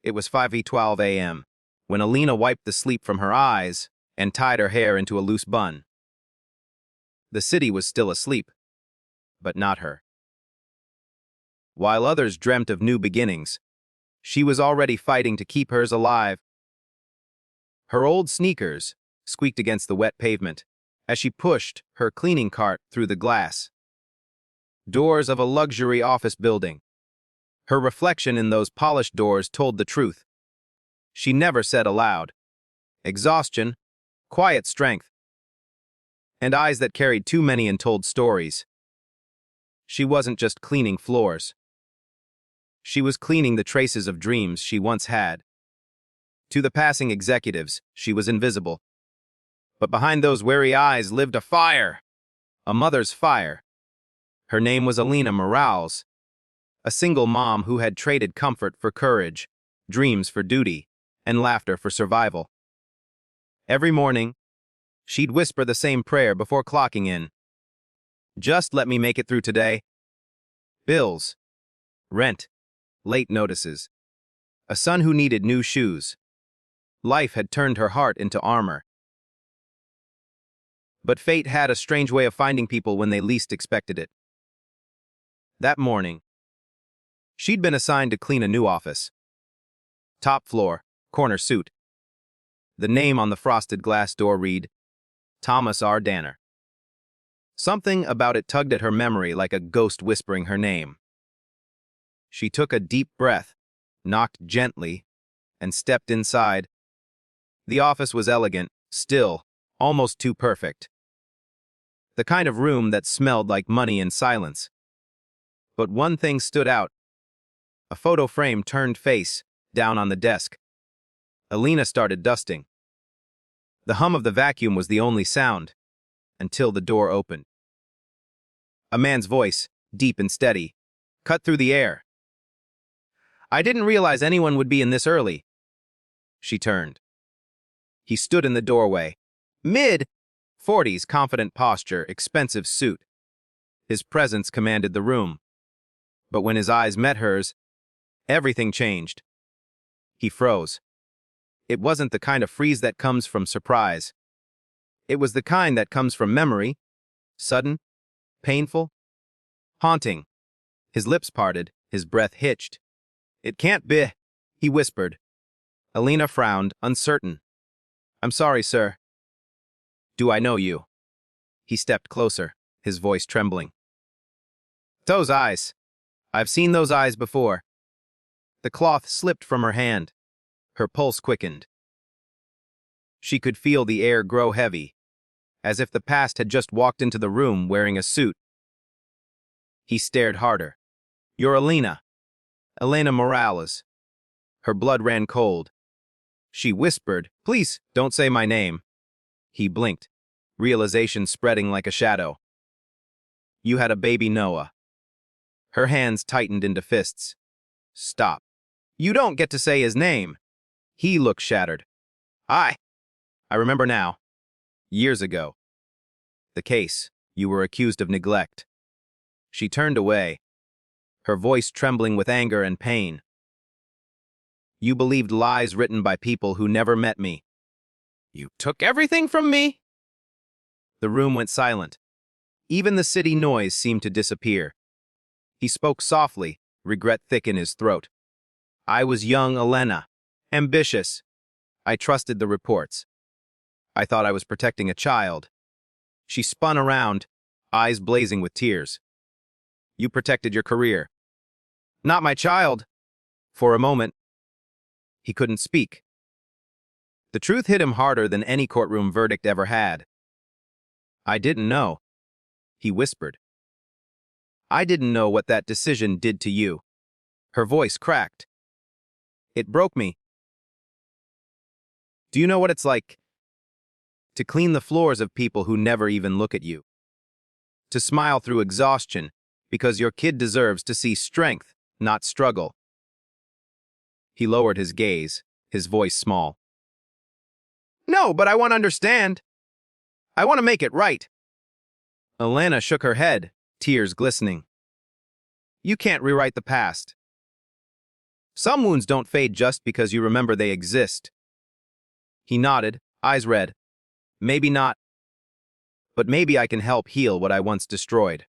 It was 5:12 a.m. when Alina wiped the sleep from her eyes and tied her hair into a loose bun. The city was still asleep, but not her. While others dreamt of new beginnings, she was already fighting to keep hers alive. Her old sneakers squeaked against the wet pavement as she pushed her cleaning cart through the glass doors of a luxury office building. Her reflection in those polished doors told the truth. She never said aloud. Exhaustion, quiet strength, and eyes that carried too many untold stories. She wasn't just cleaning floors. She was cleaning the traces of dreams she once had. To the passing executives, she was invisible. But behind those weary eyes lived a fire, a mother's fire. Her name was Alina Morales, a single mom who had traded comfort for courage, dreams for duty, and laughter for survival. Every morning, she'd whisper the same prayer before clocking in. Just let me make it through today. Bills, rent, late notices, a son who needed new shoes. Life had turned her heart into armor. But fate had a strange way of finding people when they least expected it. That morning, she'd been assigned to clean a new office. Top floor, corner suite. The name on the frosted glass door read, Thomas R. Danner. Something about it tugged at her memory like a ghost whispering her name. She took a deep breath, knocked gently, and stepped inside. The office was elegant, still, almost too perfect. The kind of room that smelled like money and silence. But one thing stood out. A photo frame turned face, down on the desk. Alina started dusting. The hum of the vacuum was the only sound, until the door opened. A man's voice, deep and steady, cut through the air. I didn't realize anyone would be in this early. She turned. He stood in the doorway. Mid-40s, confident posture, expensive suit. His presence commanded the room. But when his eyes met hers, everything changed. He froze. It wasn't the kind of freeze that comes from surprise. It was the kind that comes from memory, sudden, painful, haunting. His lips parted, his breath hitched. It can't be, he whispered. Alina frowned, uncertain. I'm sorry, sir. Do I know you? He stepped closer, his voice trembling. Those eyes. I've seen those eyes before. The cloth slipped from her hand. Her pulse quickened. She could feel the air grow heavy, as if the past had just walked into the room wearing a suit. He stared harder. You're Alina. Elena Morales. Her blood ran cold. She whispered, please, don't say my name. He blinked, realization spreading like a shadow. You had a baby Noah. Her hands tightened into fists. Stop. You don't get to say his name. He looked shattered. I remember now. Years ago. The case. You were accused of neglect. She turned away, her voice trembling with anger and pain. You believed lies written by people who never met me. You took everything from me? The room went silent. Even the city noise seemed to disappear. He spoke softly, regret thick in his throat. I was young Elena, ambitious. I trusted the reports. I thought I was protecting a child. She spun around, eyes blazing with tears. You protected your career. Not my child. For a moment, he couldn't speak. The truth hit him harder than any courtroom verdict ever had. I didn't know, he whispered. I didn't know what that decision did to you. Her voice cracked. It broke me. Do you know what it's like to clean the floors of people who never even look at you? To smile through exhaustion because your kid deserves to see strength, not struggle. He lowered his gaze, his voice small. No, but I want to understand. I want to make it right. Elena shook her head, tears glistening. You can't rewrite the past. Some wounds don't fade just because you remember they exist. He nodded, eyes red. Maybe not, but maybe I can help heal what I once destroyed.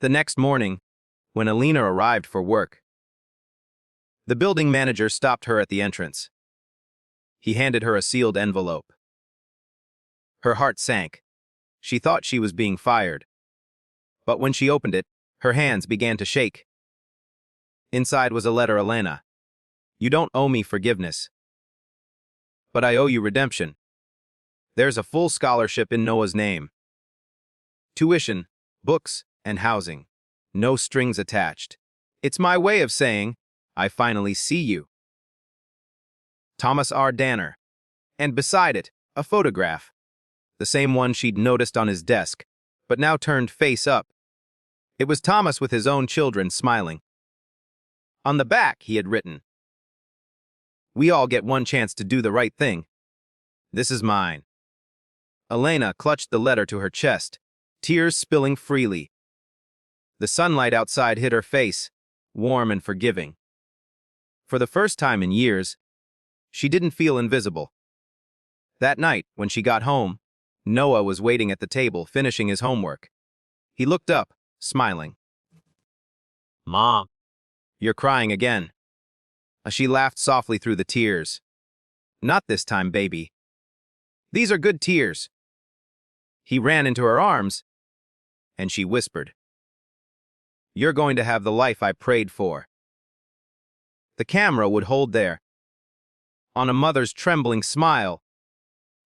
The next morning, when Alina arrived for work, the building manager stopped her at the entrance. He handed her a sealed envelope. Her heart sank. She thought she was being fired. But when she opened it, her hands began to shake. Inside was a letter. Alina, you don't owe me forgiveness, but I owe you redemption. There's a full scholarship in Noah's name. Tuition, books, and housing. No strings attached. It's my way of saying, I finally see you. Thomas R. Danner. And beside it, a photograph. The same one she'd noticed on his desk, but now turned face up. It was Thomas with his own children smiling. On the back, he had written, "We all get one chance to do the right thing. This is mine." Alina clutched the letter to her chest, tears spilling freely. The sunlight outside hit her face, warm and forgiving. For the first time in years, she didn't feel invisible. That night, when she got home, Noah was waiting at the table, finishing his homework. He looked up, smiling. "Mom, you're crying again." She laughed softly through the tears. "Not this time, baby. These are good tears." He ran into her arms, and she whispered, "You're going to have the life I prayed for." The camera would hold there, on a mother's trembling smile,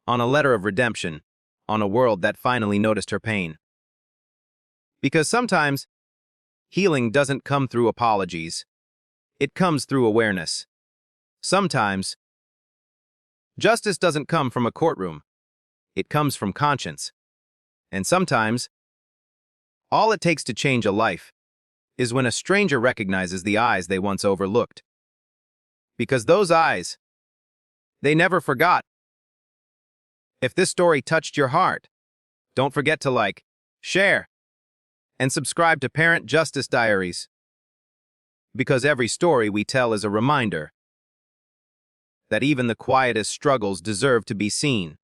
on a letter of redemption, on a world that finally noticed her pain. Because sometimes, healing doesn't come through apologies. It comes through awareness. Sometimes, justice doesn't come from a courtroom. It comes from conscience. And sometimes, all it takes to change a life is when a stranger recognizes the eyes they once overlooked. Because those eyes, they never forgot. If this story touched your heart, don't forget to like, share, and subscribe to Parent Justice Diaries. Because every story we tell is a reminder that even the quietest struggles deserve to be seen.